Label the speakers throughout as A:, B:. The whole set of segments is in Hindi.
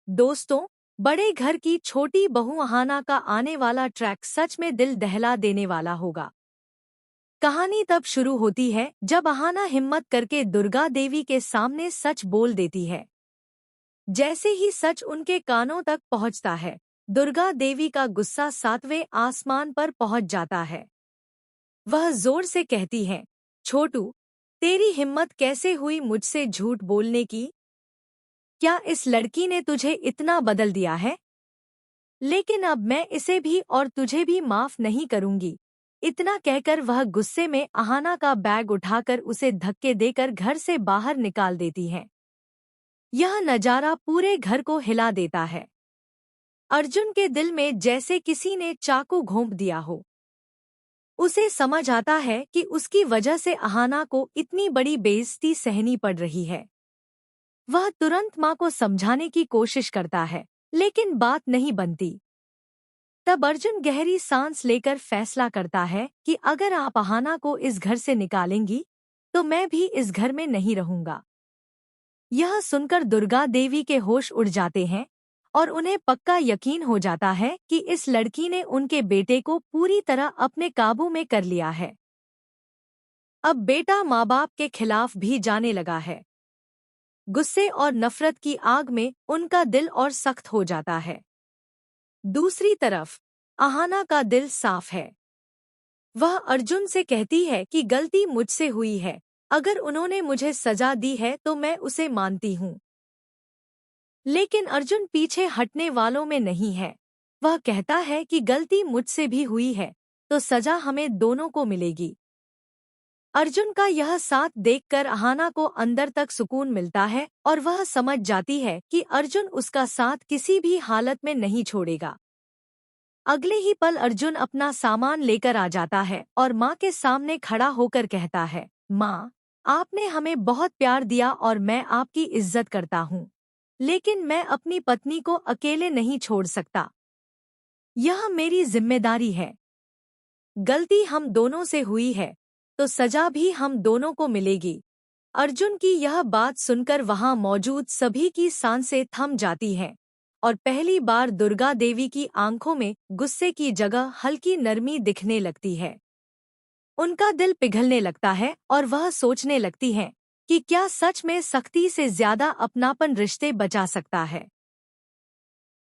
A: दोस्तों, बड़े घर की छोटी बहू अहाना का आने वाला ट्रैक सच में दिल दहला देने वाला होगा। कहानी तब शुरू होती है जब अहाना हिम्मत करके दुर्गा देवी के सामने सच बोल देती है। जैसे ही सच उनके कानों तक पहुंचता है, दुर्गा देवी का गुस्सा सातवें आसमान पर पहुंच जाता है। वह जोर से कहती हैं, छोटू, तेरी हिम्मत कैसे हुई मुझसे झूठ बोलने की? क्या इस लड़की ने तुझे इतना बदल दिया है? लेकिन अब मैं इसे भी और तुझे भी माफ नहीं करूंगी। इतना कहकर वह गुस्से में अहाना का बैग उठाकर उसे धक्के देकर घर से बाहर निकाल देती है। यह नजारा पूरे घर को हिला देता है। अर्जुन के दिल में जैसे किसी ने चाकू घोंप दिया हो। उसे समझ आता है कि उसकी वजह से अहाना को इतनी बड़ी बेइज्जती सहनी पड़ रही है। वह तुरंत माँ को समझाने की कोशिश करता है, लेकिन बात नहीं बनती। तब अर्जुन गहरी सांस लेकर फैसला करता है कि अगर आप अहाना को इस घर से निकालेंगी, तो मैं भी इस घर में नहीं रहूंगा। यह सुनकर दुर्गा देवी के होश उड़ जाते हैं और उन्हें पक्का यकीन हो जाता है कि इस लड़की ने उनके बेटे को पूरी तरह अपने काबू में कर लिया है। अब बेटा माँ बाप के खिलाफ भी जाने लगा है। गुस्से और नफरत की आग में उनका दिल और सख्त हो जाता है। दूसरी तरफ अहाना का दिल साफ है। वह अर्जुन से कहती है कि गलती मुझसे हुई है। अगर उन्होंने मुझे सजा दी है तो मैं उसे मानती हूँ। लेकिन अर्जुन पीछे हटने वालों में नहीं है। वह कहता है कि गलती मुझसे भी हुई है, तो सजा हमें दोनों को मिलेगी। अर्जुन का यह साथ देखकर अहाना को अंदर तक सुकून मिलता है और वह समझ जाती है कि अर्जुन उसका साथ किसी भी हालत में नहीं छोड़ेगा। अगले ही पल अर्जुन अपना सामान लेकर आ जाता है और माँ के सामने खड़ा होकर कहता है, माँ, आपने हमें बहुत प्यार दिया और मैं आपकी इज्जत करता हूँ। लेकिन मैं अपनी पत्नी को अकेले नहीं छोड़ सकता। यह मेरी जिम्मेदारी है। गलती हम दोनों से हुई है, तो सजा भी हम दोनों को मिलेगी। अर्जुन की यह बात सुनकर वहां मौजूद सभी की सांसें थम जाती हैं और पहली बार दुर्गा देवी की आंखों में गुस्से की जगह हल्की नरमी दिखने लगती है। उनका दिल पिघलने लगता है और वह सोचने लगती हैं कि क्या सच में सख्ती से ज्यादा अपनापन रिश्ते बचा सकता है।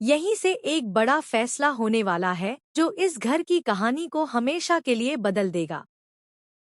A: यहीं से एक बड़ा फैसला होने वाला है जो इस घर की कहानी को हमेशा के लिए बदल देगा।